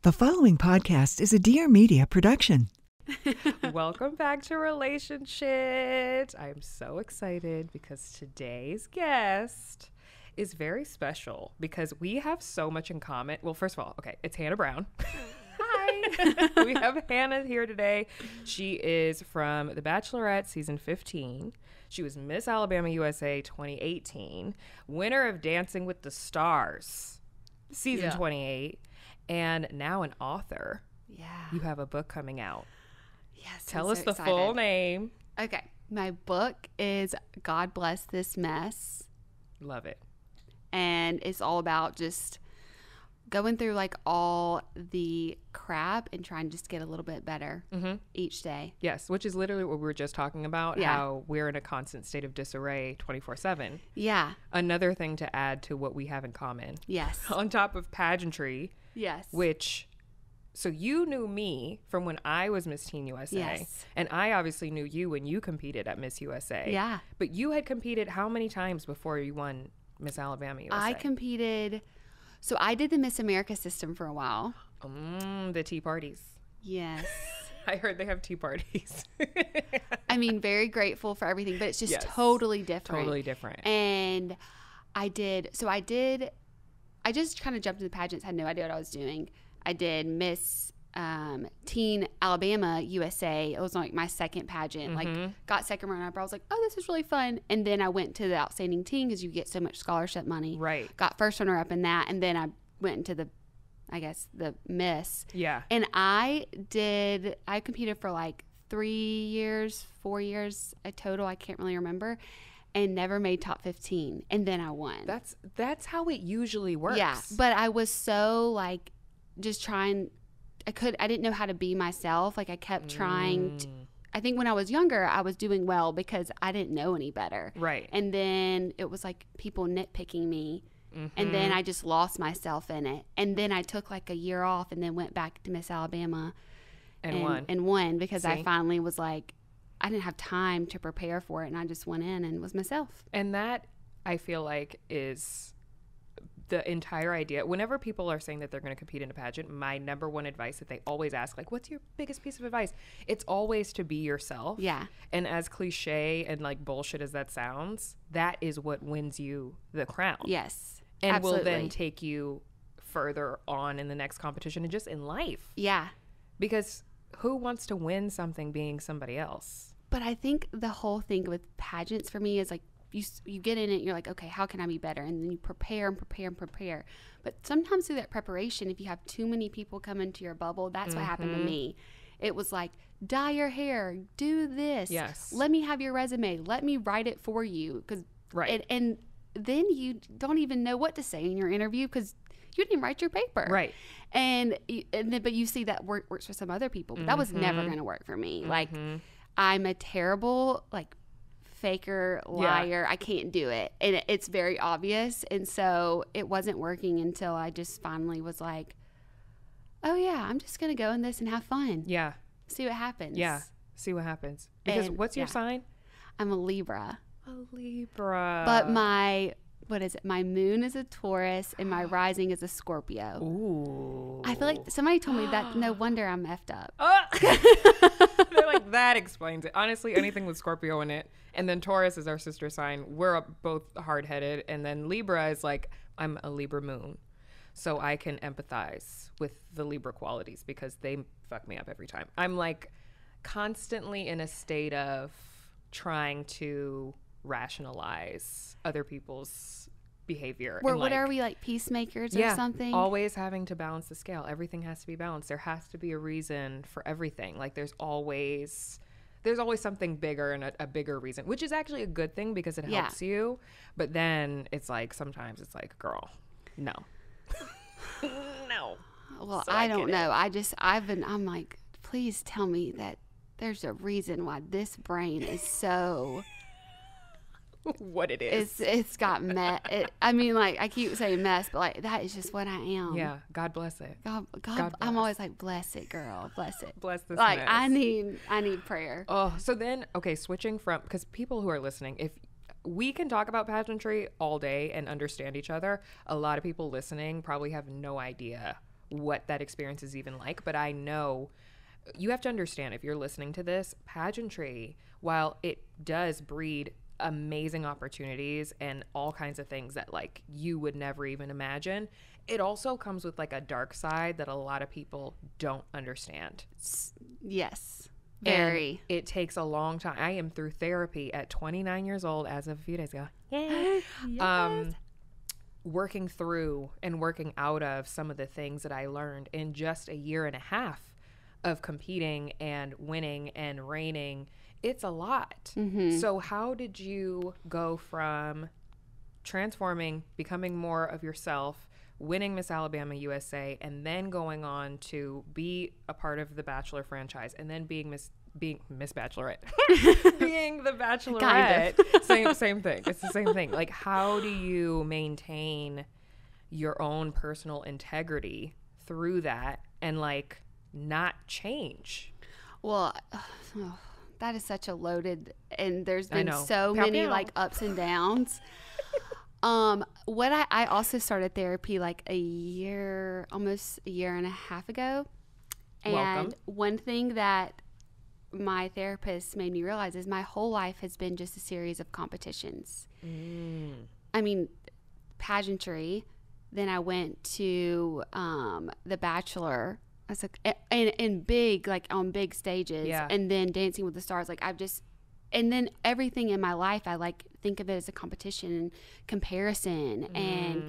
The following podcast is a Dear Media production. Welcome back to Relationsh. I'm so excited because today's guest is very special because we have so much in common. Well, first of all, okay, it's Hannah Brown. Hi. We have Hannah here today. She is from The Bachelorette season 15. She was Miss Alabama USA 2018, winner of Dancing with the Stars season 28, and now an author. Yeah. You have a book coming out. Yes. Tell I'm us so the excited. full name. Okay. My book is God Bless This Mess. Love it. And it's all about just going through like all the crap and trying to just get a little bit better each day. Yes, which is literally what we were just talking about, Yeah. how we're in a constant state of disarray 24/7. Yeah. Another thing to add to what we have in common. Yes. On top of pageantry, Yes. which, so you knew me from when I was Miss Teen USA. Yes. And I obviously knew you when you competed at Miss USA. Yeah. But you had competed how many times before you won Miss Alabama USA? I competed. So I did the Miss America system for a while. The tea parties. Yes. I heard they have tea parties. I mean, very grateful for everything, but it's just Yes. totally different. Totally different. And I just kind of jumped into pageants, had no idea what I was doing. I did Miss Teen Alabama USA. It was like my second pageant. Like, got second runner up. I was like, oh, this is really fun. And then I went to the Outstanding Teen because you get so much scholarship money. Right. Got first runner up in that. And then I went into the Miss. Yeah. And I competed for like 4 years a total. I can't really remember. And never made top 15. And then I won. That's how it usually works. Yeah. But I was so like just trying. I didn't know how to be myself. Like I kept trying. I think when I was younger, I was doing well because I didn't know any better. Right. And then it was like people nitpicking me. And then I just lost myself in it. And then I took like a year off and then went back to Miss Alabama and won because I finally was like, I didn't have time to prepare for it. And I just went in and was myself. And that, I feel like, is the entire idea. Whenever people are saying that they're going to compete in a pageant, my number one advice that they always ask, like, what's your biggest piece of advice? It's always to be yourself. Yeah. And as cliche and like bullshit as that sounds, that is what wins you the crown. Yes. And absolutely. will then take you further on in the next competition and just in life. Yeah. Because who wants to win something being somebody else? But I think the whole thing with pageants for me is like you get in it, you're like, okay, how can I be better? And then you prepare and prepare and prepare. But sometimes through that preparation, if you have too many people come into your bubble, that's what happened to me. It was like, dye your hair, do this. Yes. Let me have your resume. Let me write it for you. Right. And then you don't even know what to say in your interview because you didn't even write your paper. Right. But you see that works for some other people. But that was never going to work for me. Like, I'm a terrible, like, faker, liar. I can't do it. And it's very obvious. And so it wasn't working until I just finally was like, oh, yeah, I'm just going to go in this and have fun. Yeah. See what happens. Yeah. See what happens. Because And, what's your sign? I'm a Libra. A Libra. But my moon is a Taurus and my rising is a Scorpio. Ooh. I feel like somebody told me that no wonder I'm effed up. They're like, that explains it. Honestly, anything with Scorpio in it. And then Taurus is our sister sign. We're both hard-headed. And then Libra is like, I'm a Libra moon. So I can empathize with the Libra qualities because they fuck me up every time. I'm like constantly in a state of trying to rationalize other people's behavior. What and are we, like peacemakers or something? Always having to balance the scale. Everything has to be balanced. There has to be a reason for everything. Like there's always something bigger and a bigger reason, which is actually a good thing because it helps you. But then it's like sometimes it's like, girl, no. No. Well, So I get don't it. know. I'm like, please tell me that there's a reason why this brain is so What it is. it's got mess. I mean, like I keep saying mess, but like that is just what I am. Yeah. God bless it. God God I'm bless. always like, bless it, girl, bless it. Bless this Like mess. I need prayer. Oh, so then, okay, switching from, because people who are listening, if we can talk about pageantry all day and understand each other, a lot of people listening probably have no idea what that experience is even like. But I know you have to understand, if you're listening to this, pageantry, while it does breed amazing opportunities and all kinds of things that like you would never even imagine, it also comes with like a dark side that a lot of people don't understand. Yes. Very. And it takes a long time. I am through therapy at 29 years old as of a few days ago. Yay. Yes. Working through and working out of some of the things that I learned in just a year and a half of competing and winning and reigning. It's a lot. So how did you go from transforming, becoming more of yourself, winning Miss Alabama USA, and then going on to be a part of the Bachelor franchise, and then being Miss Bachelorette, being the Bachelorette? Kind of. Same thing. It's the same thing. Like, how do you maintain your own personal integrity through that and like not change? Well, that is such a loaded, and there's been so many like ups and downs. What I also started therapy like almost a year and a half ago. And Welcome. One thing that my therapist made me realize is my whole life has been just a series of competitions. I mean, pageantry. Then I went to the Bachelor. I was like, in big, like on big stages, and then Dancing with the Stars. Like and then everything in my life, I like think of it as a competition and comparison. And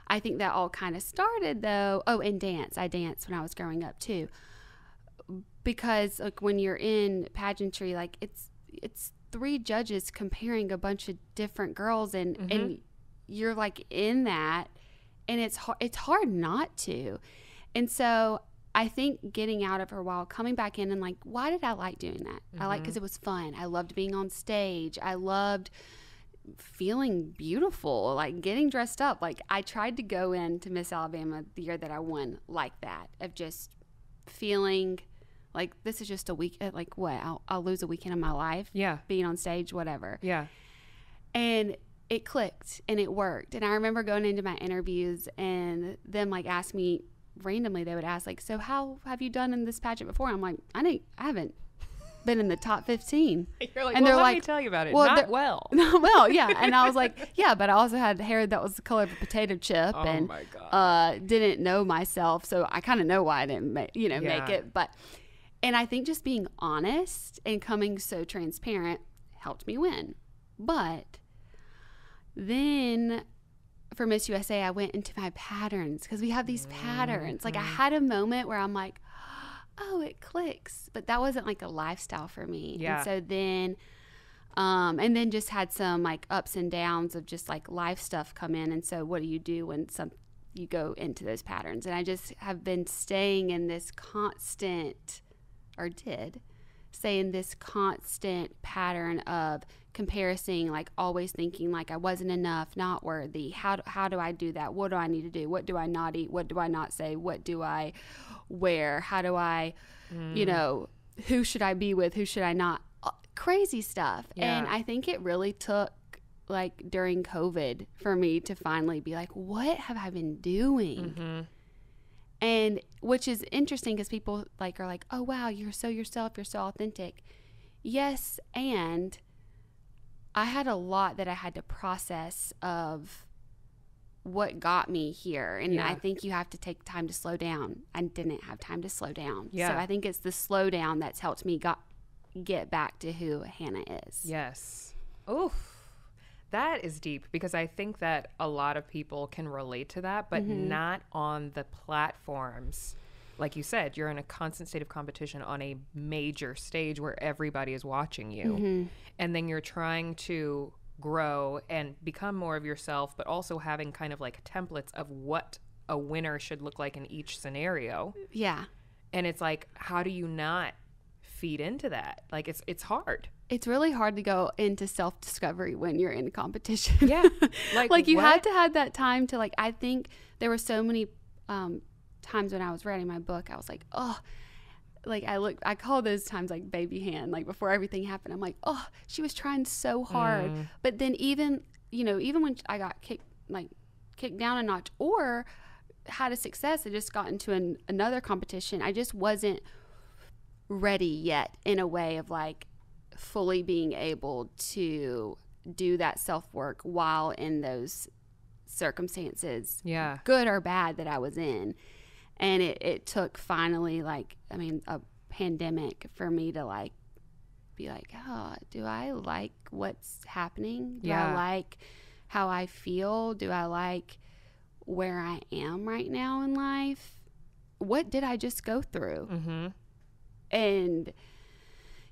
I think that all kind of started though. Oh, and dance. I danced when I was growing up too. Because like when you're in pageantry, like it's 3 judges comparing a bunch of different girls, and you're like in that, and it's hard not to. And so I think getting out of her while coming back in and like, why did I like doing that? I like because it was fun. I loved being on stage. I loved feeling beautiful, like getting dressed up. Like I tried to go into Miss Alabama the year that I won like that, of just feeling like this is just a week, like what, I'll lose a weekend of my life being on stage, whatever. And it clicked and it worked. And I remember going into my interviews and them like asked me randomly, they would ask like, so how have you done in this pageant before? I'm like, I haven't been in the top 15. You're like, and well, they're let like, me tell you about it. well, Not well. Well, yeah. And I was like, yeah, but I also had hair that was the color of a potato chip, and my God. Didn't know myself, so I kind of know why I didn't make it. But and I think just being honest and coming so transparent helped me win. But then for Miss USA, I went into my patterns, because we have these patterns. Like I had a moment where I'm like, oh, it clicks. But that wasn't like a lifestyle for me. And so then, and then just had some like ups and downs of just like life stuff come in. And so what do you do when you go into those patterns? And I just have been staying in this constant, or did stay in this constant pattern of comparison, like always thinking like I wasn't enough, not worthy. How do I do that? What do I need to do? What do I not eat? What do I not say? What do I wear? How do I, who should I be with? Who should I not? Crazy stuff. And I think it really took like during COVID for me to finally be like, what have I been doing? And which is interesting, because people like are like, oh wow, you're so yourself, you're so authentic. Yes, and I had a lot that I had to process of what got me here. And I think you have to take time to slow down. I didn't have time to slow down. So I think it's the slowdown that's helped me get back to who Hannah is. Yes. Oof. That is deep, because I think that a lot of people can relate to that, but not on the platforms. Like you said, you're in a constant state of competition on a major stage where everybody is watching you. And then you're trying to grow and become more of yourself, but also having kind of like templates of what a winner should look like in each scenario. And it's like, how do you not feed into that? Like it's hard. It's really hard to go into self-discovery when you're in competition. Like you had to have that time to like, I think there were so many times when I was writing my book, I was like, oh, like I call those times like baby hand, like before everything happened. I'm like, oh, she was trying so hard. But then even when I got kicked down a notch, or had a success. I just got into another competition. I just wasn't ready yet in a way of like fully being able to do that self-work while in those circumstances, good or bad, that I was in. And it took finally, like, I mean, a pandemic for me to like be like, oh, do I like what's happening? Do I like how I feel? Do I like where I am right now in life? What did I just go through? Mm-hmm. And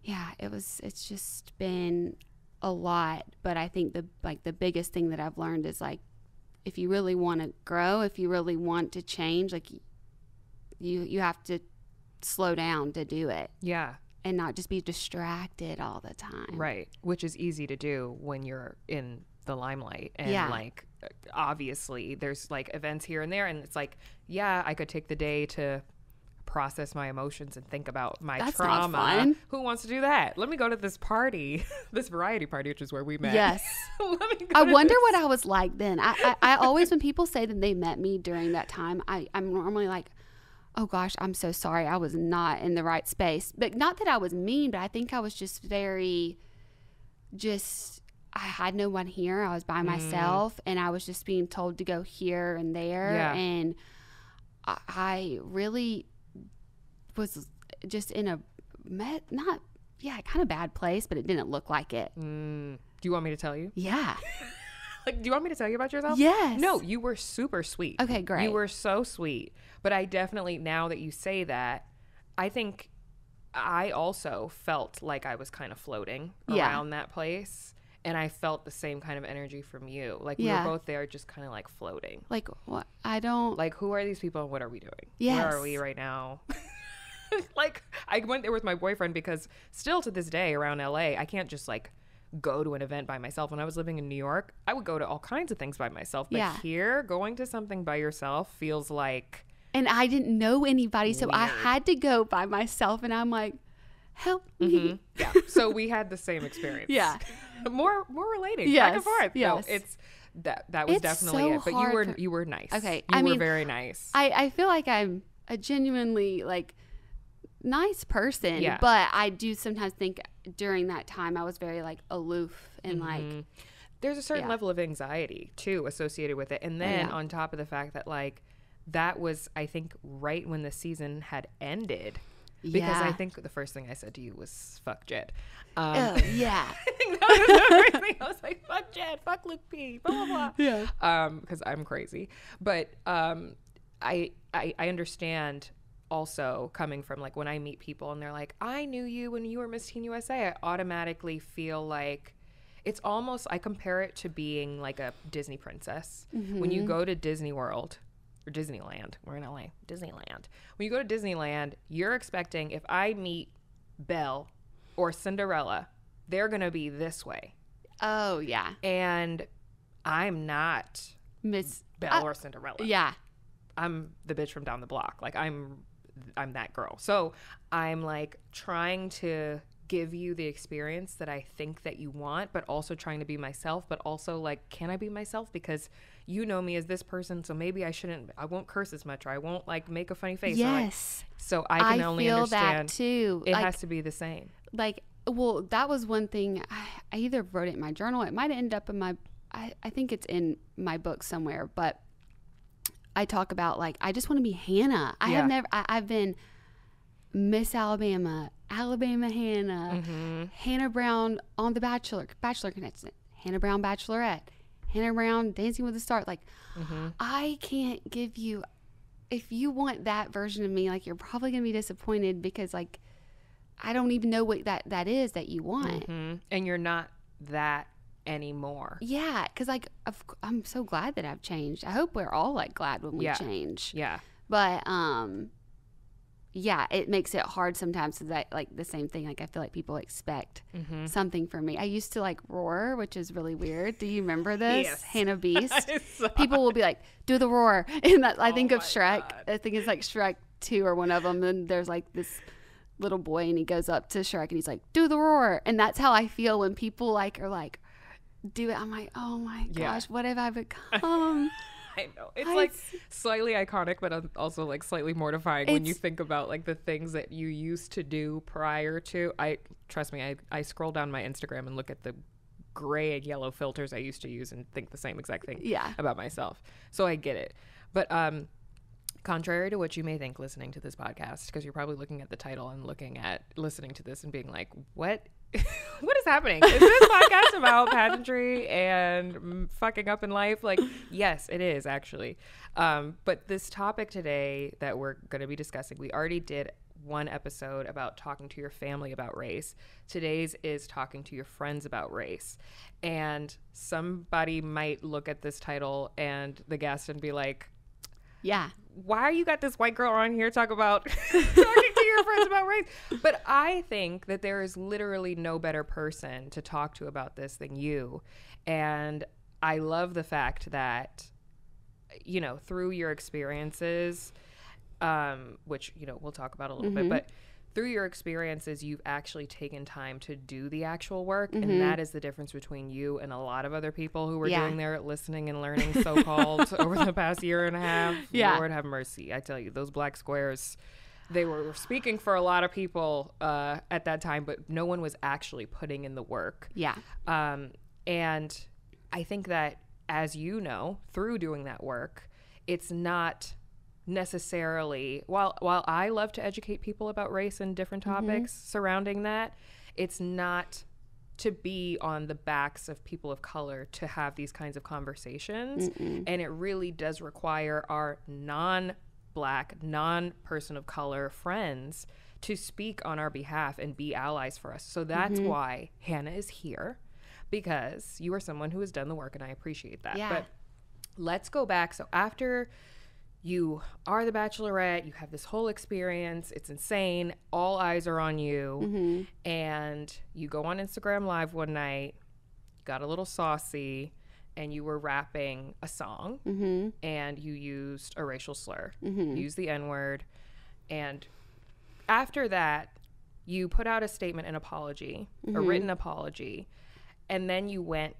yeah, it's just been a lot. But I think the biggest thing that I've learned is like, if you really want to grow, if you really want to change, like you have to slow down to do it. Yeah. And not just be distracted all the time. Right. Which is easy to do when you're in the limelight. And like, obviously there's like events here and there. And it's like, yeah, I could take the day to process my emotions and think about my trauma. Not fun. Who wants to do that? Let me go to this party, this variety party, which is where we met. Yes. I wonder what I was like then. I always, when people say that they met me during that time, I'm normally like, oh gosh, I'm so sorry. I was not in the right space. But not that I was mean, but I think I was just I had no one here. I was by myself, and I was just being told to go here and there. Yeah. And I really was just in a kind of bad place, but it didn't look like it. Do you want me to tell you? Yeah. Like, do you want me to tell you about yourself? Yes. No, you were super sweet. Okay, great. You were so sweet. But I definitely, now that you say that, I think I also felt like I was kind of floating around that place. And I felt the same kind of energy from you. Like, we were both there just kind of like floating. Like, what? I don't. Like, who are these people and what are we doing? Yes. Where are we right now? Like, I went there with my boyfriend because still to this day around LA, I can't just like go to an event by myself. When I was living in New York, I would go to all kinds of things by myself. But here, going to something by yourself feels like. And I didn't know anybody, so weird. I had to go by myself. And I'm like, help me. Mm-hmm. Yeah. So we had the same experience. Yeah. more relating. Yes. Back and forth. Yes. No, it's that was It's definitely so it. But hard you were nice. Okay. You were mean, very nice. I feel like I'm a genuinely like nice person. Yeah. But I do sometimes think during that time I was very like aloof and like. There's a certain level of anxiety too associated with it. And then on top of the fact that like that was, I think, right when the season had ended. Because I think the first thing I said to you was fuck Jed. Yeah. I think that was the first thing. I was like, fuck Jed, fuck Luke P, blah, blah, blah. Yeah. Because I'm crazy. But I understand also coming from like when I meet people and they're like, I knew you when you were Miss Teen USA, I automatically feel like it's almost, I compare it to being like a Disney princess. When you go to Disney World or Disneyland, we're in LA, Disneyland. When you go to Disneyland, you're expecting if I meet Belle or Cinderella, they're going to be this way. Oh, yeah. And I'm not Miss Belle or Cinderella. Yeah. I'm the bitch from down the block. Like I'm that girl. So I'm like trying to give you the experience that I think that you want, but also trying to be myself, but also like, can I be myself? Because you know me as this person, so maybe I won't curse as much, or I won't like make a funny face. Yes. So I can only feel understand that too. It like, has to be the same. Like, well, that was one thing. I either wrote it in my journal. It might have ended up in my, I think it's in my book somewhere, but I talk about like, I just want to be Hannah. I've been Miss Alabama, Alabama Hannah, Hannah Brown on The Bachelor contestant, Hannah Brown Bachelorette, Hannah Brown Dancing with the Stars. Like, I can't give you, if you want that version of me, like you're probably going to be disappointed because like, I don't even know what that is that you want. And you're not that anymore. Yeah. Cause like, I'm so glad that I've changed. I hope we're all like glad when we change. Yeah. But, yeah, it makes it hard sometimes because I like the same thing. Like I feel like people expect something from me. I used to like roar, which is really weird. Do you remember this? Yes. Hannah Beast. People will be like, "Do the roar," and I think of Shrek. God. I think it's like Shrek 2 or one of them. And there's like this little boy, and he goes up to Shrek, and he's like, "Do the roar," and that's how I feel when people like are like, "Do it." I'm like, "Oh my gosh, what have I become?" I know. It's like slightly iconic, but also like slightly mortifying when you think about like the things that you used to do prior to. Trust me, I scroll down my Instagram and look at the gray and yellow filters I used to use and think the same exact thing about myself. So I get it. But contrary to what you may think listening to this podcast, because you're probably looking at the title and listening to this and being like, what what is happening? Is this podcast about pageantry and fucking up in life? Like, yes, it is actually. But this topic today that we're going to be discussing, we already did one episode about talking to your family about race. Today's is talking to your friends about race. And somebody might look at this title and the guest and be like, yeah, why you got this white girl on here talking about talking to your friends about race? But I think that there is literally no better person to talk to about this than you. And I love the fact that, you know, through your experiences, which, you know, we'll talk about a little bit, but through your experiences, you've actually taken time to do the actual work. And that is the difference between you and a lot of other people who were doing their listening and learning so-called over the past year and a half. Lord have mercy. I tell you, those black squares, they were speaking for a lot of people at that time, but no one was actually putting in the work. Yeah. And I think that, as you know, through doing that work, it's not necessarily, while I love to educate people about race and different topics surrounding that, it's not to be on the backs of people of color to have these kinds of conversations. And it really does require our non-black, non-person of color friends to speak on our behalf and be allies for us. So that's why Hannah is here, because you are someone who has done the work, and I appreciate that. But let's go back. So after you are the Bachelorette, you have this whole experience, it's insane, all eyes are on you, and you go on Instagram Live one night, got a little saucy, and you were rapping a song, and you used a racial slur, you used the N-word, and after that, you put out a statement, an apology, a written apology, and then you went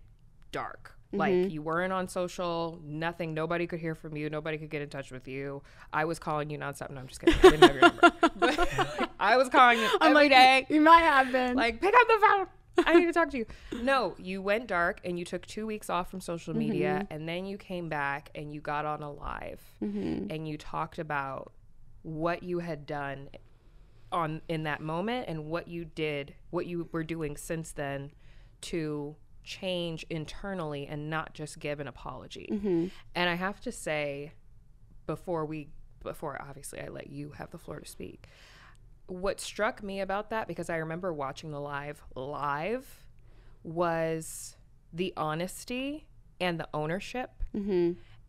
dark. Like, you weren't on social, nothing, nobody could hear from you, nobody could get in touch with you. I was calling you nonstop. No, I'm just kidding. I didn't have your number. But I was calling you every day. You might have been. Like, pick up the phone. I need to talk to you. No, you went dark and you took 2 weeks off from social media, and then you came back and you got on a live and you talked about what you had done in that moment and what you were doing since then to change internally and not just give an apology. And I have to say, before obviously I let you have the floor to speak, what struck me about that, because I remember watching the live, was the honesty and the ownership.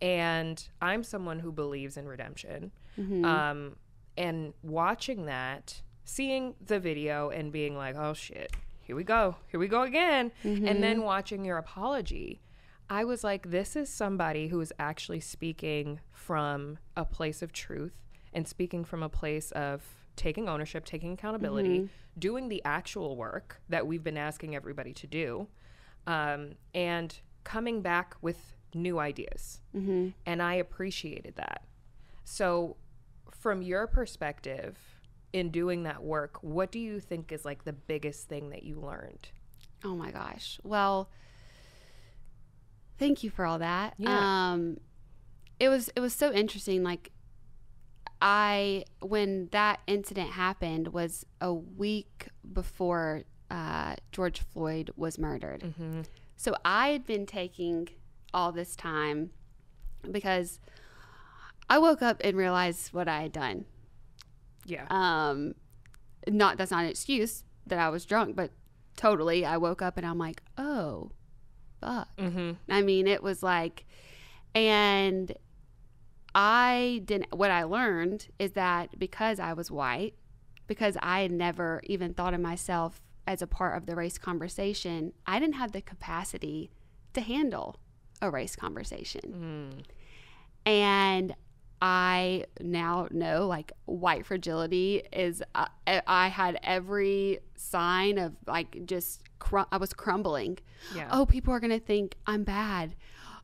And I'm someone who believes in redemption. And watching that, seeing the video and being like, oh shit, here we go again. And then watching your apology, I was like, this is somebody who is actually speaking from a place of truth and speaking from a place of taking ownership, taking accountability, doing the actual work that we've been asking everybody to do, and coming back with new ideas. And I appreciated that. So from your perspective, in doing that work, what do you think is like the biggest thing that you learned? Oh my gosh. Well, thank you for all that. It was so interesting. Like, when that incident happened was a week before George Floyd was murdered. So I had been taking all this time because I woke up and realized what I had done. That's not an excuse that I was drunk, but totally. I woke up and I'm like, oh, fuck. I mean, it was like, and what I learned is that because I was white, because I had never even thought of myself as a part of the race conversation, I didn't have the capacity to handle a race conversation. And I now know, like, white fragility is, I had every sign of, like, just, I was crumbling. Oh, people are going to think I'm bad.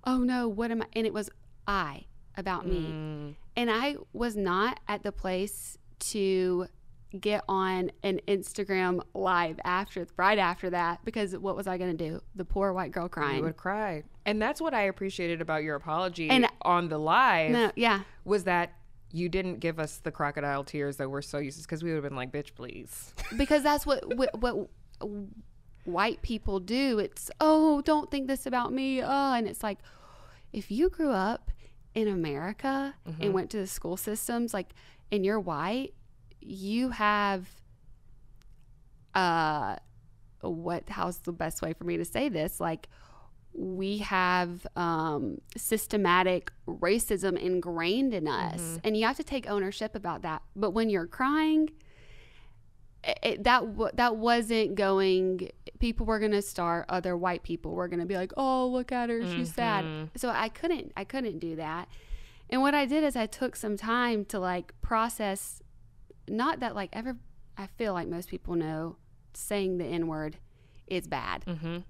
Oh, no, what am I? And it was about me. And I was not at the place to get on an Instagram live right after that, because what was I going to do? The poor white girl crying. You would cry. And that's what I appreciated about your apology on the live. Was that you didn't give us the crocodile tears that we're so used to, because we would have been like, bitch, please. Because that's what white people do. It's, oh, don't think this about me. Oh, and it's like, if you grew up in America and went to the school systems, like, and you're white, you have how's the best way for me to say this? Like, we have systematic racism ingrained in us, and you have to take ownership about that. But when you're crying, that wasn't going. People were gonna start. Other white people were gonna be like, "Oh, look at her, she's sad." So I couldn't do that. And what I did is I took some time to like process. Not that like I feel like most people know saying the N-word is bad.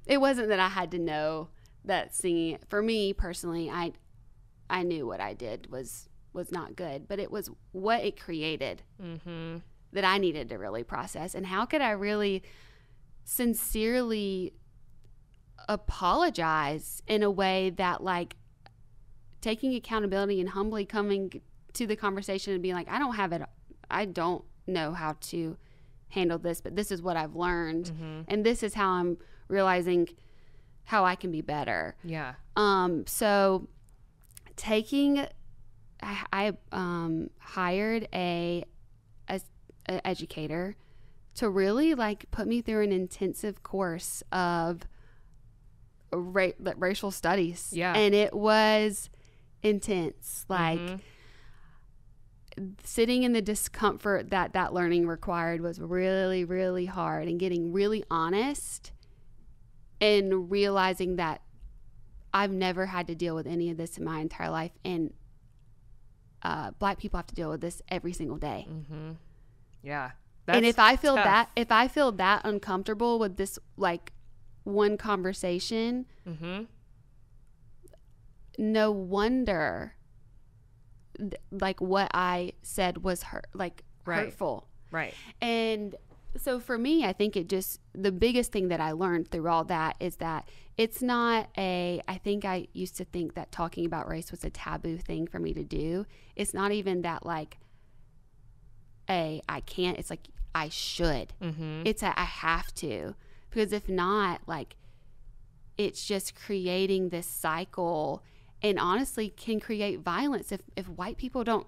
It wasn't that I had to know that singing it. For me personally, I knew what I did was not good, but it was what it created that I needed to really process. And how could I really sincerely apologize in a way that, like, taking accountability and humbly coming to the conversation and being like, I don't know how to handle this, but this is what I've learned, and this is how I'm realizing how I can be better. Yeah. So I hired a educator to really like put me through an intensive course of racial studies. Yeah. And it was intense. Like, sitting in the discomfort that learning required was really, really hard, and getting really honest and realizing that I've never had to deal with any of this in my entire life, and Black people have to deal with this every single day. Yeah. And if I feel that uncomfortable with this, like, one conversation, no wonder like what I said was hurtful. Right. And so for me, I think the biggest thing that I learned through all that is that it's not I think I used to think that talking about race was a taboo thing for me to do. It's not even that like I can't, it's like I should. It's I have to, because if not, like, it's just creating this cycle, and honestly can create violence if white people don't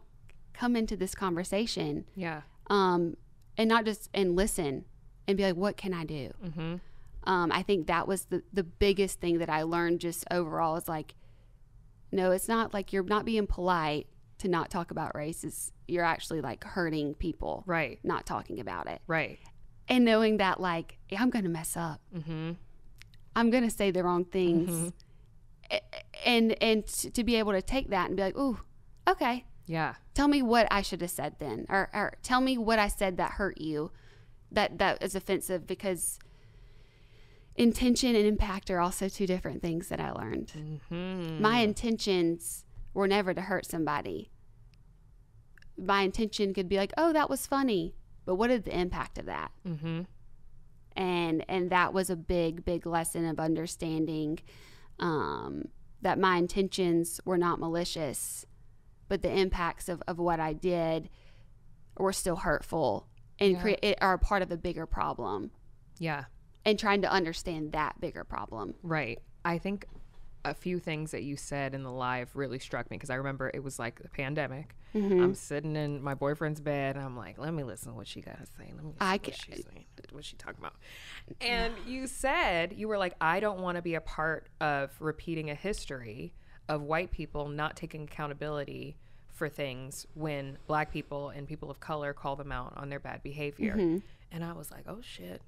come into this conversation. Yeah. And not just, and listen and be like, what can I do? I think that was the biggest thing that I learned just overall, is like, no, it's not like you're not being polite to not talk about race. You're actually like hurting people. Right. Not talking about it. Right. And knowing that, like, I'm going to mess up. I'm going to say the wrong things. And to be able to take that and be like, ooh, okay. Yeah. Tell me what I should have said then. Or tell me what I said that hurt you, that is offensive, because intention and impact are also two different things that I learned. My intentions were never to hurt somebody. My intention could be like, oh, that was funny, but what is the impact of that? And that was a big lesson of understanding that my intentions were not malicious, but the impacts of what I did were still hurtful and are a part of a bigger problem. Yeah. And trying to understand that bigger problem. Right. I think a few things that you said in the live really struck me, because I remember it was like the pandemic. I'm sitting in my boyfriend's bed and I'm like, let me listen to what she got to say. Let me listen to what she's saying. What's she talking about? And you said, you were like, I don't want to be a part of repeating a history of white people not taking accountability for things when Black people and people of color call them out on their bad behavior. And I was like, oh shit.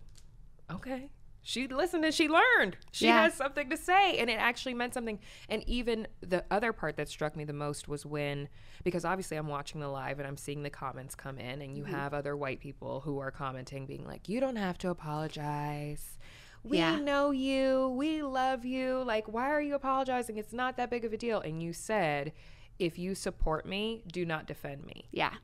Okay. She listened and she learned. She has something to say, and it actually meant something. And even the other part that struck me the most was when, because obviously I'm watching the live and I'm seeing the comments come in, and you have other white people who are commenting being like, you don't have to apologize. We know you. We love you. Like, why are you apologizing? It's not that big of a deal. And you said, if you support me, do not defend me. Yeah.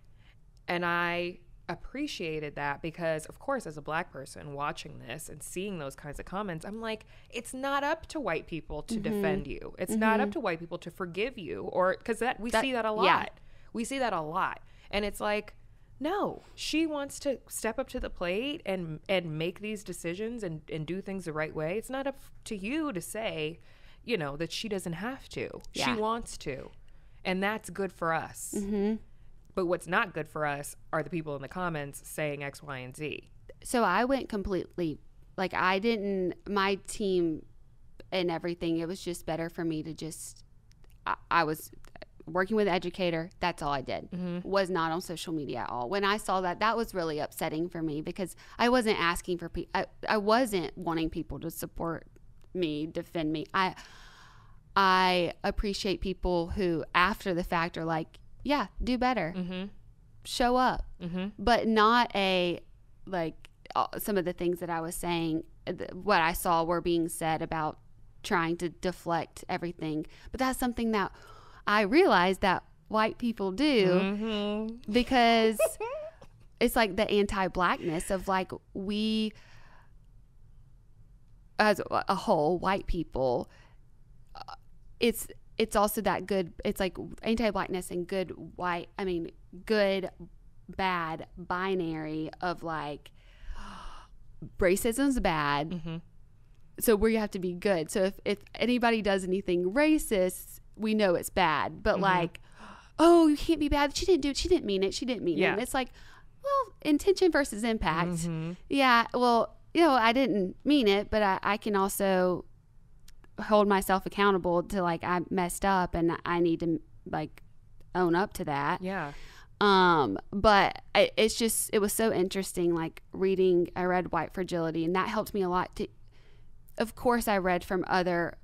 And I appreciated that because, of course, as a Black person watching this and seeing those kinds of comments, I'm like, it's not up to white people to defend you. It's not up to white people to forgive you, or because we see that a lot. Yeah. We see that a lot. And it's like, no, she wants to step up to the plate and make these decisions and do things the right way. It's not up to you to say, you know, that she doesn't have to. Yeah. She wants to. And that's good for us. But what's not good for us are the people in the comments saying X, Y, and Z. So I went completely, like, my team and everything, it was just better for me to just, I was working with an educator. That's all I did. Was not on social media at all. When I saw that was really upsetting for me because I wasn't asking for people. I wasn't wanting people to support me, defend me. I appreciate people who after the fact are like, yeah, do better, show up, but not some of the things that I was saying, what I saw were being said about trying to deflect everything. But that's something that I realized that white people do because it's like the anti-Blackness of like, we as a whole, white people, it's also that good, it's like anti-Blackness and good white, good, bad, binary of like, racism's bad, so we have to be good. So if anybody does anything racist, we know it's bad. But like, oh, you can't be bad. She didn't mean it. And it's like, well, intention versus impact. Yeah, well, you know, I didn't mean it, but I can also hold myself accountable to like, I messed up and I need to like own up to that. Yeah. But it was so interesting, like I read White Fragility, and that helped me a lot to, of course I read from other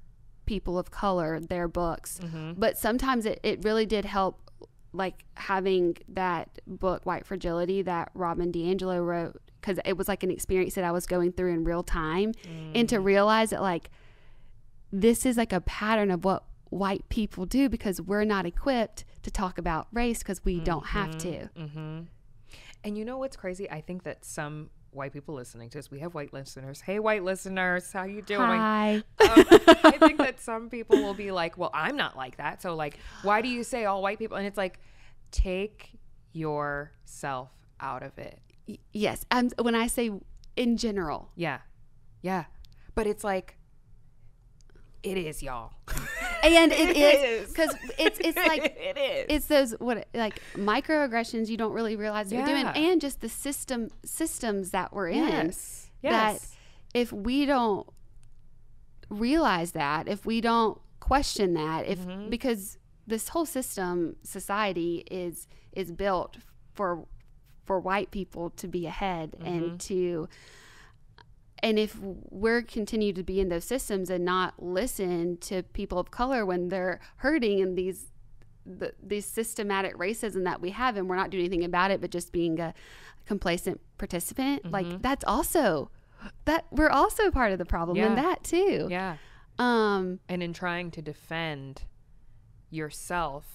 people of color, their books, but sometimes it really did help, like having that book, White Fragility, that Robin DiAngelo wrote, because it was like an experience that I was going through in real time, and to realize that like, this is like a pattern of what white people do because we're not equipped to talk about race because we don't have to. And you know what's crazy? I think that some white people listening to us, we have white listeners. Hey, white listeners, how you doing? Hi. I think that some people will be like, well, I'm not like that. So like, why do you say all white people? And it's like, take yourself out of it. Yes. When I say in general. Yeah. Yeah. But it's like, it is, y'all. And it is because it's like it is. It's those like microaggressions you don't really realize you're doing, and just the systems that we're in. Yes. That if we don't realize that, if we don't question that, because this whole society is built for white people to be ahead and if we're continue to be in those systems and not listen to people of color when they're hurting in these systematic racism that we have, and we're not doing anything about it, but just being a complacent participant, like that's also that we're also part of the problem in that too. Yeah. And in trying to defend yourself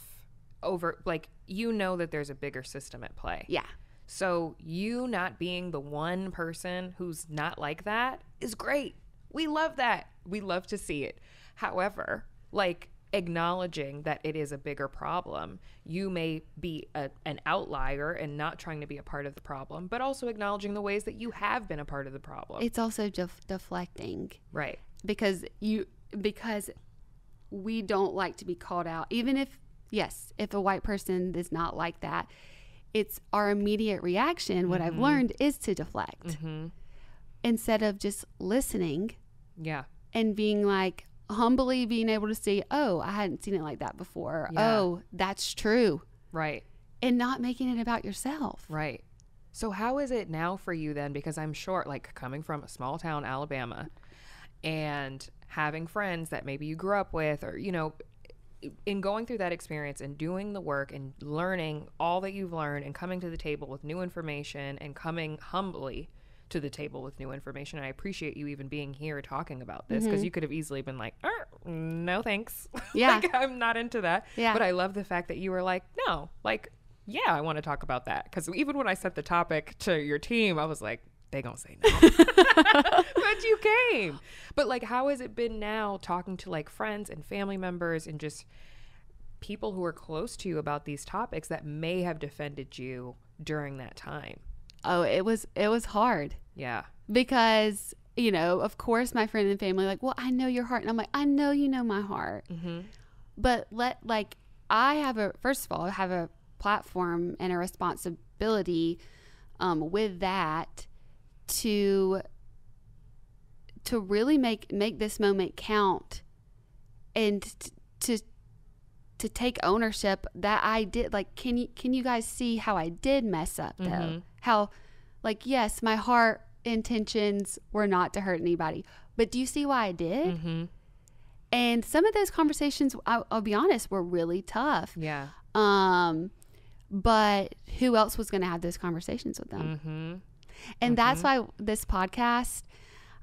over, like, you know that there's a bigger system at play. Yeah. So you not being the one person who's not like that is great. We love that. We love to see it. However, like acknowledging that it is a bigger problem, you may be an outlier and not trying to be a part of the problem, but also acknowledging the ways that you have been a part of the problem. It's also deflecting. Right. Because we don't like to be called out. Even if a white person is not like that, it's our immediate reaction. What I've learned is to deflect instead of just listening. Yeah. And being like, humbly being able to say, oh, I hadn't seen it like that before. Yeah. Oh, that's true. Right. And not making it about yourself. Right. So how is it now for you then? Because I'm sure, like, coming from a small town, Alabama, and having friends that maybe you grew up with, or, you know, in going through that experience and doing the work and learning all that you've learned and coming to the table with new information and coming humbly to the table with new information. And I appreciate you even being here talking about this, because you could have easily been like, no thanks. Yeah. Like, I'm not into that. Yeah. But I love the fact that you were like, no, like, yeah, I want to talk about that. Because even when I sent the topic to your team, I was like, they gonna say no. But you came. But like, how has it been now talking to like friends and family members and just people who are close to you about these topics that may have defended you during that time? Oh, it was hard. Yeah. Because, you know, of course my friend and family like, well, I know your heart. And I'm like, I know you know my heart. But first of all, I have a platform and a responsibility with that to really make this moment count, and to take ownership that I did. Like, can you guys see how I did mess up though? How, like, yes, my heart intentions were not to hurt anybody, but do you see why I did? And some of those conversations, I'll be honest, were really tough. Yeah. But who else was going to have those conversations with them? And that's why this podcast,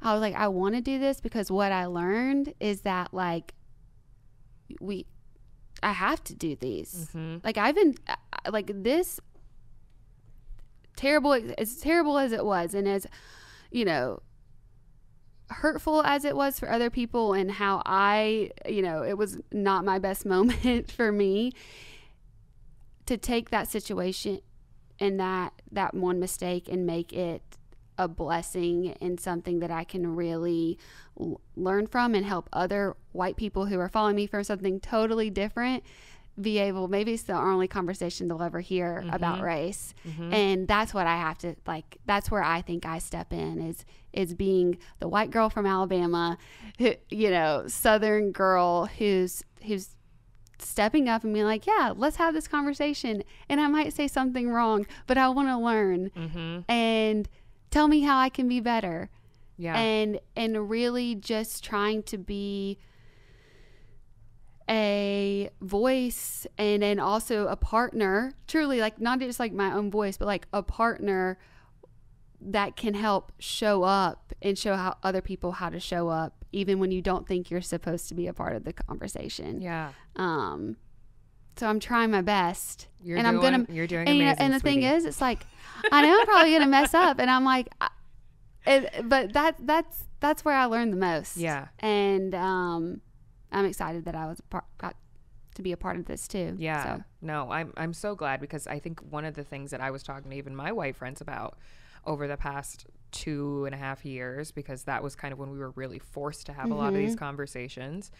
I was like, I want to do this, because what I learned is that, like, I have to do these. Like, I've been like this as terrible as it was, and as, you know, hurtful as it was for other people, and how it was not my best moment for me, to take that situation and that one mistake and make it a blessing and something that I can really learn from, and help other white people who are following me for something totally different be able, maybe it's the only conversation they'll ever hear about race. And that's what I have to, like, that's where I think I step in, is being the white girl from Alabama, who, you know, Southern girl who's stepping up and being like, yeah, let's have this conversation. And I might say something wrong, but I want to learn, and tell me how I can be better. Yeah. And really just trying to be a voice, and then also a partner, truly, like, not just like my own voice, but like a partner that can help show up and show how other people how to show up, even when you don't think you're supposed to be a part of the conversation. Yeah. So I'm trying my best. You're doing amazing, and the sweetie. thing is, it's like, I know I'm probably going to mess up, and I'm like, but that's where I learned the most. Yeah. And, I'm excited that I got to be a part of this too. Yeah. So. No, I'm so glad, because I think one of the things that I was talking to even my white friends about over the past 2.5 years, because that was kind of when we were really forced to have a lot of these conversations,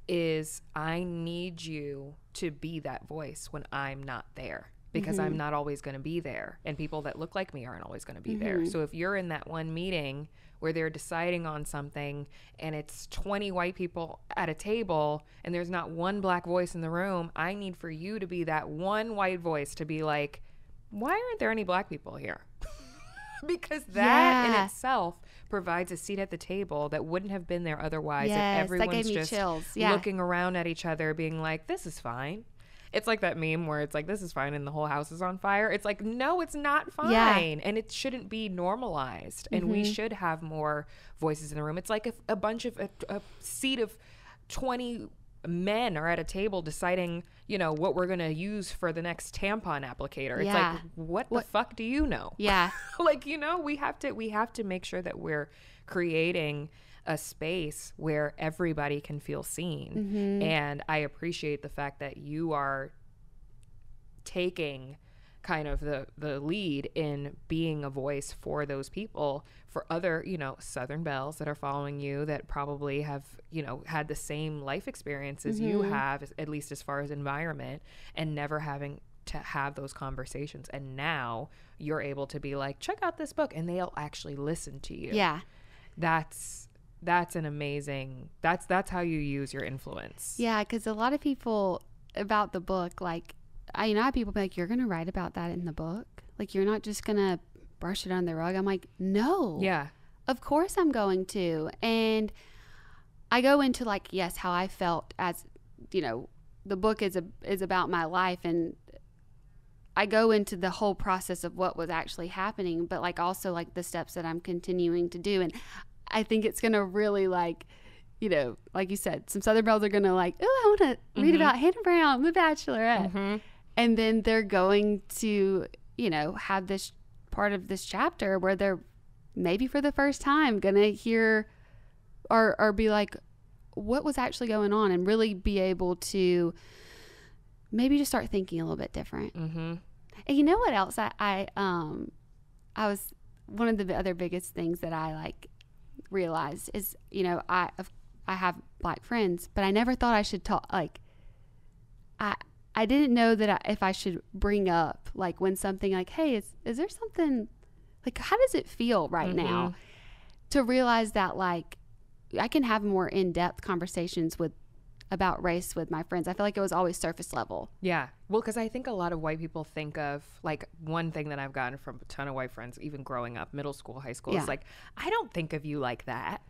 is I need you to be that voice when I'm not there, because I'm not always going to be there, and people that look like me aren't always going to be there. So if you're in that one meeting where they're deciding on something and it's 20 white people at a table and there's not one black voice in the room, I need for you to be that one white voice to be like, why aren't there any black people here? Because that in itself provides a seat at the table that wouldn't have been there otherwise. If everyone's just looking around at each other being like, this is fine. It's like that meme where it's like, this is fine, and the whole house is on fire. It's like, no, it's not fine. Yeah. And it shouldn't be normalized. And we should have more voices in the room. It's like if a bunch of a seat of 20 men are at a table deciding, you know, what we're going to use for the next tampon applicator. It's like, what the fuck do you know? Yeah. Like, you know, we have to make sure that we're creating a space where everybody can feel seen. And I appreciate the fact that you are taking kind of the lead in being a voice for those people, for other, you know, Southern belles that are following you, that probably have, you know, had the same life experience as you have, at least as far as environment, and never having to have those conversations. And now you're able to be like, check out this book, and they'll actually listen to you. Yeah. That's an amazing, that's how you use your influence. Yeah, because a lot of people about the book, like, I have people be like, you're going to write about that in the book? Like, you're not just going to brush it on the rug? I'm like, no. Yeah. Of course I'm going to. And I go into, like, yes, how I felt as, you know, the book is about my life, and I go into the whole process of what was actually happening, but like also like the steps that I'm continuing to do. And I think it's going to really like, you know, like you said, some Southern belles are going to like, oh, I want to read about Hannah Brown, the Bachelorette. And then they're going to, you know, have this part of this chapter where they're maybe for the first time going to hear or be like, what was actually going on, and really be able to maybe just start thinking a little bit different. And you know what else I was, one of the other biggest things that I like realized is, you know, I have Black friends, but I never thought I should talk, like, I didn't know that if I should bring up, like, when something like, hey, is there something, like, how does it feel right now? To realize that, like, I can have more in-depth conversations about race with my friends. I feel like it was always surface level. Yeah. Well, because I think a lot of white people think of, like, one thing that I've gotten from a ton of white friends, even growing up, middle school, high school, is like, I don't think of you like that.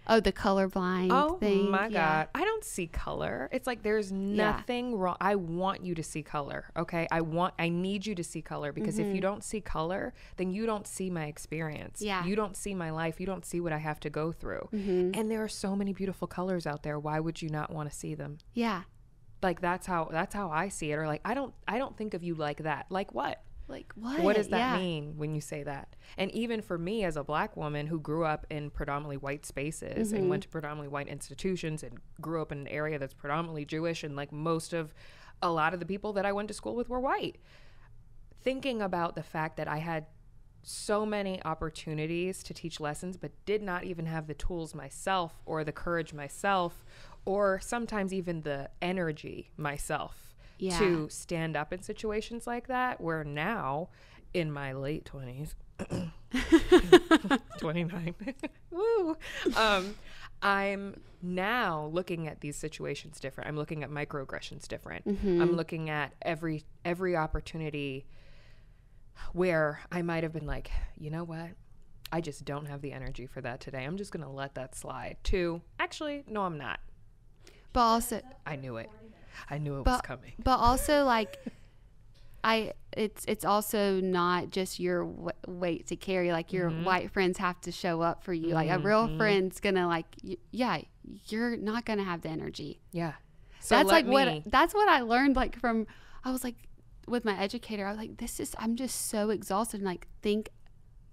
Oh, the colorblind thing. Oh my God. I don't see color. It's like there's nothing wrong. I want you to see color. Okay. I need you to see color, because if you don't see color, then you don't see my experience. Yeah. You don't see my life. You don't see what I have to go through. And there are so many beautiful colors out there. Why would you not want to see them? Yeah. Like that's how I see it. Or like, I don't think of you like that. Like what? Like what? What does that mean when you say that? And even for me as a Black woman who grew up in predominantly white spaces and went to predominantly white institutions and grew up in an area that's predominantly Jewish, and like a lot of the people that I went to school with were white, thinking about the fact that I had so many opportunities to teach lessons, but did not even have the tools myself, or the courage myself, or sometimes even the energy myself to stand up in situations like that, where now in my late 20s, 29, woo, I'm now looking at these situations different. I'm looking at microaggressions different. I'm looking at every opportunity where I might have been like, you know what? I just don't have the energy for that today. I'm just going to let that slide. To actually, no, I'm not. But also, I knew it was coming. But also, like, it's also not just your weight to carry. Like, your white friends have to show up for you. Like, a real friend's gonna like, you're not gonna have the energy. Yeah. So that's like that's what I learned. Like I was like, with my educator, I was like, I'm just so exhausted. And like, think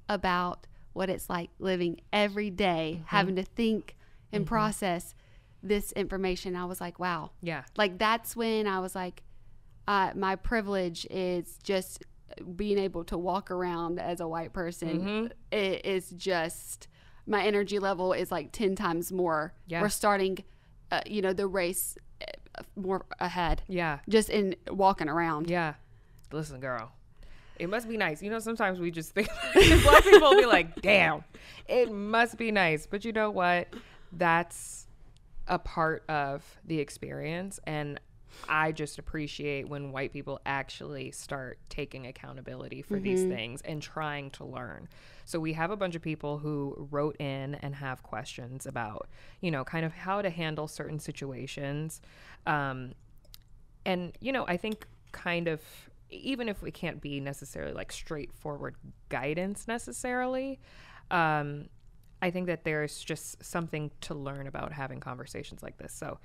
about what it's like living every day, having to think and process this information. I was like, wow. Yeah. Like, that's when I was like, my privilege is just being able to walk around as a white person. It is just, my energy level is like 10 times more. Yeah. We're starting, the race more ahead. Yeah. Just in walking around. Yeah. Listen, girl, it must be nice. You know, sometimes we just think, Black people will be like, damn, it must be nice. But you know what? That's a part of the experience, and I just appreciate when white people actually start taking accountability for these things and trying to learn. So we have a bunch of people who wrote in and have questions about, you know, kind of how to handle certain situations. And, you know, I think kind of, even if we can't be necessarily like straightforward guidance necessarily, I think that there's just something to learn about having conversations like this. So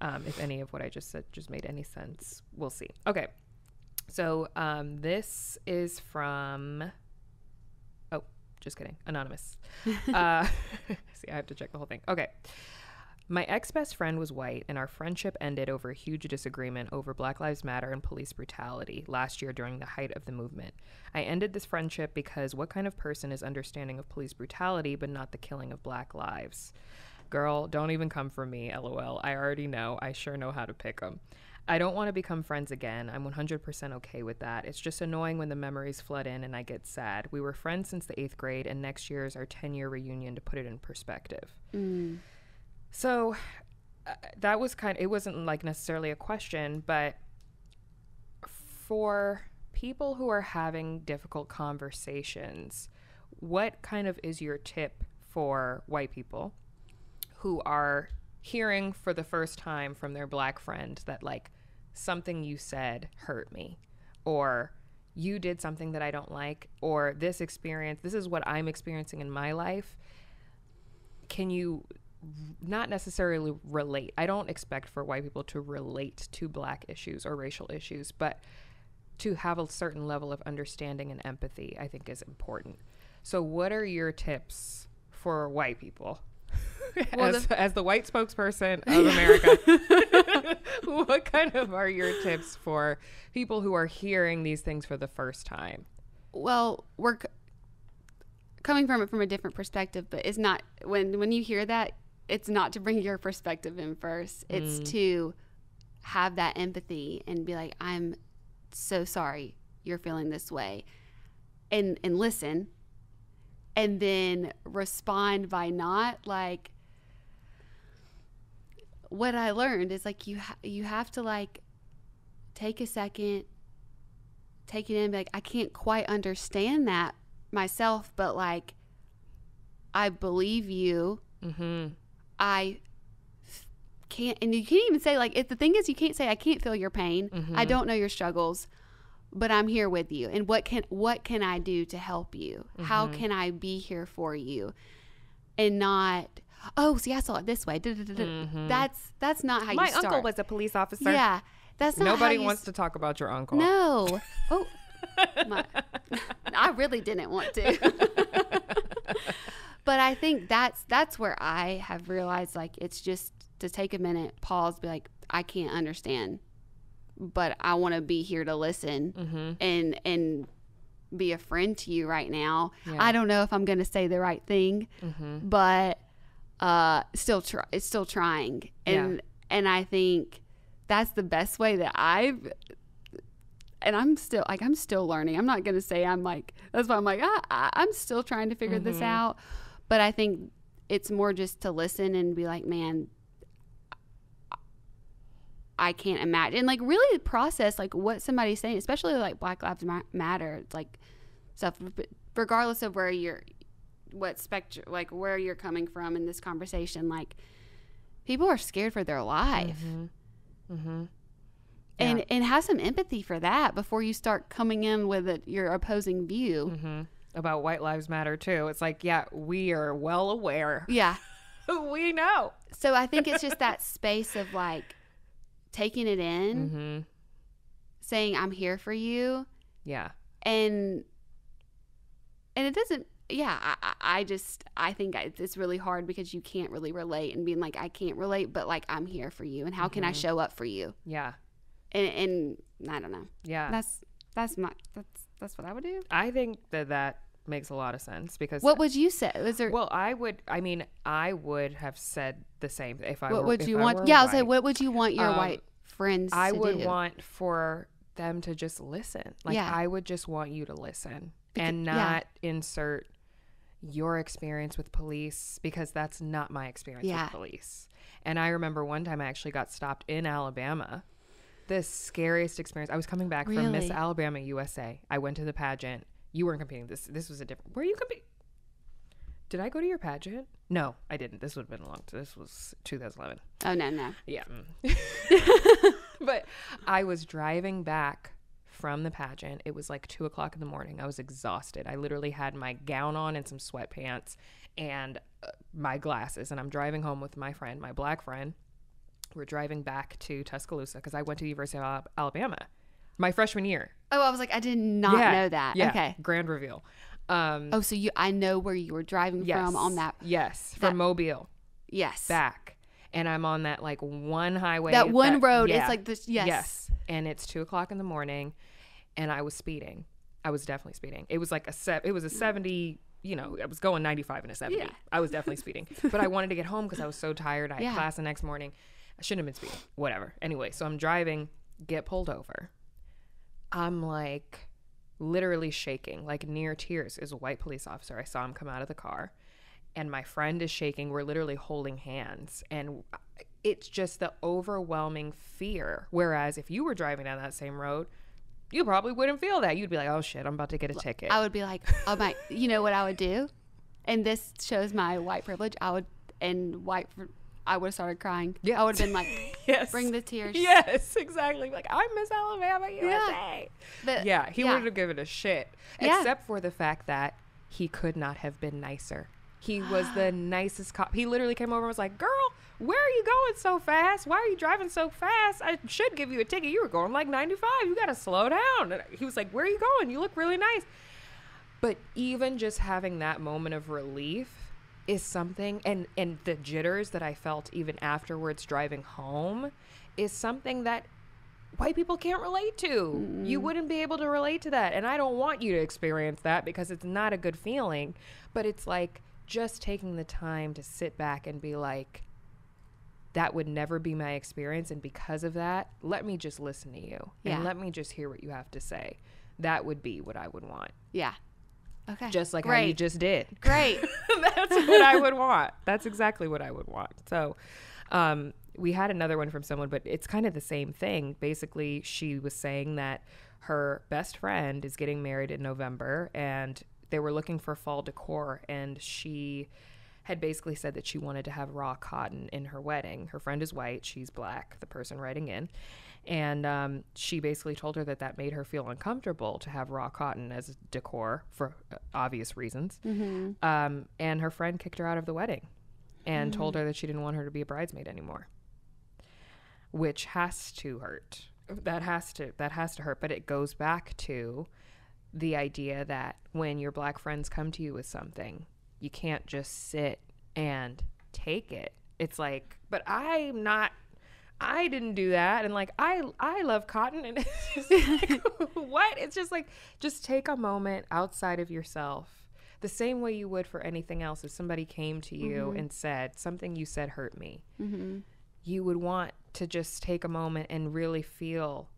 if any of what I just said just made any sense, we'll see. Okay. So this is from, just kidding, anonymous. See, I have to check the whole thing. Okay. My ex-best friend was white, and our friendship ended over a huge disagreement over Black Lives Matter and police brutality last year during the height of the movement. I ended this friendship because what kind of person is understanding of police brutality but not the killing of Black lives? Girl, don't even come for me, LOL. I already know. I sure know how to pick them. I don't want to become friends again. I'm 100% okay with that. It's just annoying when the memories flood in and I get sad. We were friends since the 8th grade, and next year is our 10-year reunion, to put it in perspective. So that was it wasn't like necessarily a question, but for people who are having difficult conversations, what kind of is your tip for white people who are hearing for the first time from their Black friend that like something you said hurt me, or you did something that I don't like, or this is what I'm experiencing in my life. Can you not necessarily relate? I don't expect for white people to relate to Black issues or racial issues, but to have a certain level of understanding and empathy, I think, is important. So what are your tips for white people? Well, as the white spokesperson of America, what kind of are your tips for people who are hearing these things for the first time? Well, we're coming from it from a different perspective, but it's not, when you hear that, it's not to bring your perspective in first. It's to have that empathy and be like, I'm so sorry you're feeling this way, and listen, and then respond by not like, what I learned is like you have to like take a second, take it in, be like, I can't quite understand that myself, but like, I believe you. I can't, and you can't even say like, if the thing is, you can't say I can't feel your pain. I don't know your struggles, but I'm here with you. And what can I do to help you? How can I be here for you? And not, oh, see, I saw it this way. That's not how My you start. uncle was a police officer. Yeah, that's not. Nobody wants to talk about your uncle. No. Oh, I really didn't want to. But I think that's where I have realized, like, it's just to take a minute, pause, be like, I can't understand, but I want to be here to listen and be a friend to you right now. Yeah. I don't know if I'm going to say the right thing, but it's still trying. And I think that's the best way that I'm still learning. I'm not going to say I'm like, that's why I'm like, I'm still trying to figure this out. But I think it's more just to listen and be like, man, I can't imagine. And like really process like what somebody's saying, especially like Black Lives Matter. It's like stuff, regardless of where what spectrum, like where you're coming from in this conversation, like people are scared for their life. And have some empathy for that before you start coming in with your opposing view. About White Lives Matter too. It's like, yeah, we are well aware. Yeah. We know. So I think it's just that space of like taking it in, saying, I'm here for you. Yeah. And it doesn't, I think it's really hard because you can't really relate, and being like, I can't relate, but like, I'm here for you. And how can I show up for you? Yeah. And I don't know. Yeah. That's what I would do. I think that makes a lot of sense, because what would you say? Well, I would have said the same if I what were. What would you want? Yeah, I'll say, what would you want your white friends I to would do? want for them to just listen. Like, I would just want you to listen and not insert your experience with police, because that's not my experience with police. And I remember one time I actually got stopped in Alabama. The scariest experience. I was coming back from Miss Alabama USA. I went to the pageant. You weren't competing. This was a different. Were you competing? Did I go to your pageant? No, I didn't. This would have been this was 2011. Oh, no. Yeah. But I was driving back from the pageant. It was like 2:00 in the morning. I was exhausted. I literally had my gown on and some sweatpants and my glasses. And I'm driving home with my friend, my Black friend. We're driving back to Tuscaloosa because I went to the University of Alabama my freshman year. Oh, I was like, I did not know that. Yeah. Okay. Grand reveal. So I know where you were driving from on that. Yes. From Mobile. Yes. Back. And I'm on that like one highway. That one road. It's like this. Yes. Yes. And it's 2:00 in the morning and I was speeding. I was definitely speeding. It was like it was a 70, I was going 95 in a 70. Yeah. I was definitely speeding. But I wanted to get home because I was so tired. I had class the next morning. I shouldn't have been speeding. Whatever. Anyway, so I'm driving, get pulled over. I'm like literally shaking, like near tears. Is a white police officer. I saw him come out of the car and my friend is shaking. We're literally holding hands. And it's just the overwhelming fear. Whereas if you were driving down that same road, you probably wouldn't feel that. You'd be like, oh shit, I'm about to get a ticket. I would be like, oh my, you know what I would do? And this shows my white privilege. I would have started crying. Yeah. I would have been like, Yes. Bring the tears. Yes, exactly. Like, I miss Alabama, USA. But, Yeah, he wouldn't have given a shit. Yeah. Except for the fact that he could not have been nicer. He was the nicest cop. He literally came over and was like, girl, where are you going so fast? Why are you driving so fast? I should give you a ticket. You were going like 95. You got to slow down. And he was like, where are you going? You look really nice. But even just having that moment of relief is something, and the jitters that I felt even afterwards driving home is something that white people can't relate to. You wouldn't be able to relate to that. And I don't want you to experience that because it's not a good feeling. But it's like just taking the time to sit back and be like, that would never be my experience. And because of that, let me just listen to you. And let me just hear what you have to say. That would be what I would want. Yeah. Okay. Just like how you just did. Great. That's what I would want. That's exactly what I would want. So we had another one from someone, but it's kind of the same thing. Basically, she was saying that her best friend is getting married in November, and they were looking for fall decor, and she had basically said that she wanted to have raw cotton in her wedding. Her friend is white. She's black, the person writing in. And she basically told her that that made her feel uncomfortable to have raw cotton as decor for obvious reasons. And her friend kicked her out of the wedding and told her that she didn't want her to be a bridesmaid anymore, which has to hurt. That has to hurt. But it goes back to the idea that when your black friends come to you with something, you can't just sit and take it. It's like, but I didn't do that. And like, I love cotton. And it's just like, what? It's just like, just take a moment outside of yourself. The same way you would for anything else. If somebody came to you and said, something you said hurt me, you would want to just take a moment and really feel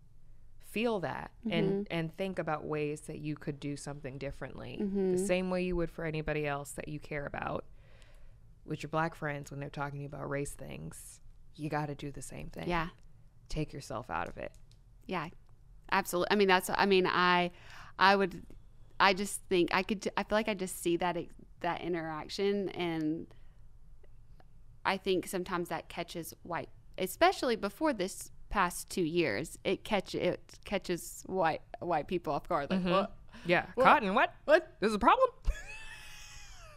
that and think about ways that you could do something differently. The same way you would for anybody else that you care about. With your black friends, when they're talking about race things, you got to do the same thing. Yeah. Take yourself out of it. Yeah, absolutely. I just think I feel like I just see that interaction, and I think sometimes that catches white, especially before this past 2 years, it catches white people off guard. Like, what? Yeah. What? Cotton, what? There's a problem?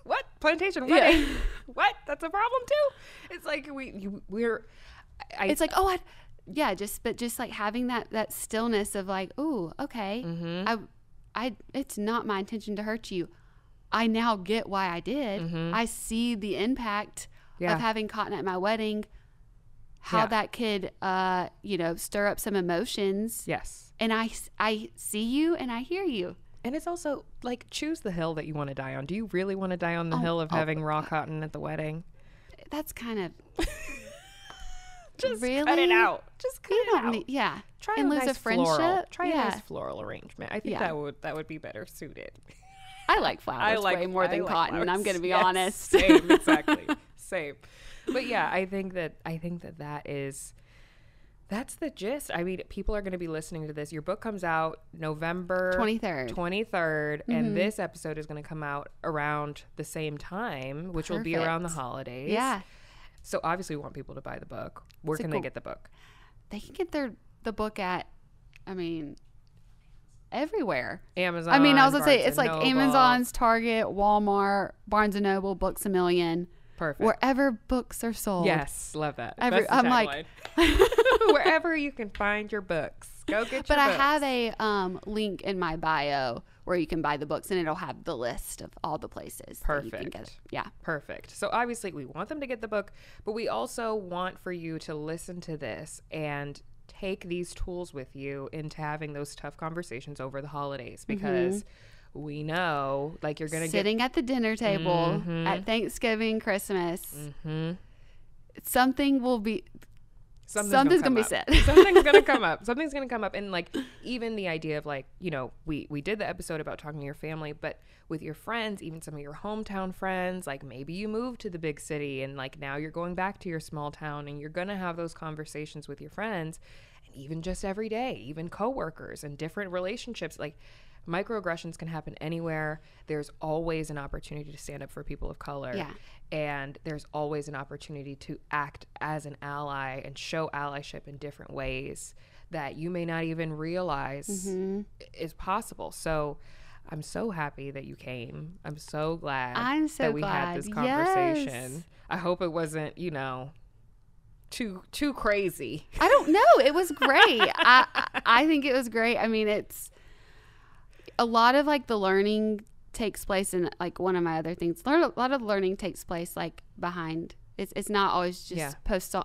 What? Plantation wedding? Yeah. What? That's a problem too? It's like we're it's like, just like having that stillness of like, ooh, okay. It's not my intention to hurt you. I now get why I did. I see the impact of having cotton at my wedding, how that could, stir up some emotions. Yes. And I see you and I hear you. And it's also like, choose the hill that you want to die on. Do you really want to die on the hill of having raw cotton at the wedding? That's kind of just really? Cut it out. Just cut it out. Try and a lose nice a friendship. Floral. Try a nice floral arrangement. I think that would be better suited. I like flowers way more than cotton. Flowers. I'm going to be honest. Same, exactly. Same. But yeah, I think that that's the gist. I mean, people are going to be listening to this. Your book comes out November 23rd, and this episode is going to come out around the same time, which will be around the holidays. Yeah. So obviously we want people to buy the book. Where can they get the book? They can get the book at, everywhere. Amazon. I was going to say, it's like Noble. Amazon's, Target, Walmart, Barnes & Noble, Books A Million. Perfect. Wherever books are sold. Yes, love that. I'm like, wherever you can find your books, go get your books. But I have a link in my bio where you can buy the books, and it'll have the list of all the places. Perfect. That you can get it. Yeah. Perfect. So obviously we want them to get the book, but we also want for you to listen to this and take these tools with you into having those tough conversations over the holidays, because we know, like, you're going to sitting at the dinner table at Thanksgiving, Christmas, something's going to be said. Something's going to come up. Something's going to come up. And like, even the idea of like, we did the episode about talking to your family, but with your friends, even some of your hometown friends, like maybe you moved to the big city and like now you're going back to your small town, and you're going to have those conversations with your friends, and even just every day, even coworkers and different relationships. Like, microaggressions can happen anywhere. There's always an opportunity to stand up for people of color. Yeah. And there's always an opportunity to act as an ally and show allyship in different ways that you may not even realize is possible. So I'm so happy that you came. I'm so glad that we had this conversation. Yes. I hope it wasn't, too crazy. I don't know. It was great. I think it was great. I mean, it's a lot of like the learning takes place in like one of my other things. A lot of learning takes place like behind. It's not always just post on,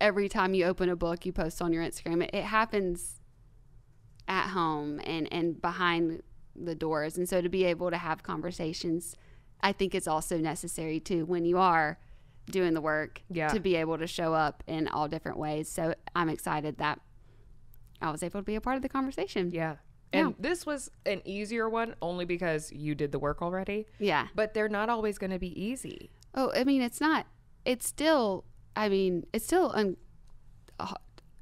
every time you open a book, you post on your Instagram. It happens at home and behind the doors. And so to be able to have conversations, I think is also necessary too when you are doing the work to be able to show up in all different ways. So I'm excited that I was able to be a part of the conversation. Yeah. And this was an easier one only because you did the work already. Yeah. But they're not always going to be easy. Oh, I mean, it's not. It's still,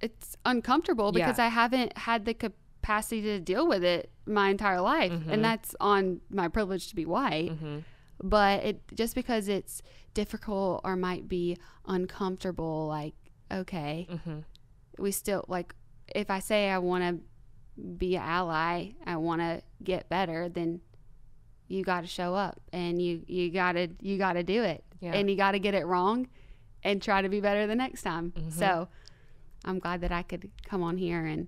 it's uncomfortable because I haven't had the capacity to deal with it my entire life. And that's on my privilege to be white. But just because it's difficult or might be uncomfortable, like, okay, we still, like, if I say I want to be an ally, I want to get better, then you got to show up and you got to do it. And you got to get it wrong and try to be better the next time. So I'm glad that I could come on here and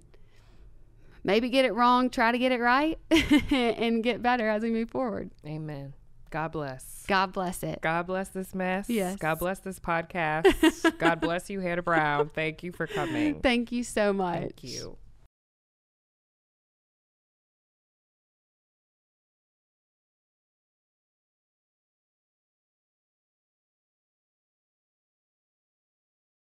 maybe get it wrong, try to get it right, and get better as we move forward. Amen. God bless. God bless it. God bless this mess. Yes. God bless this podcast. God bless you, Hannah Brown. Thank you for coming. Thank you so much. Thank you.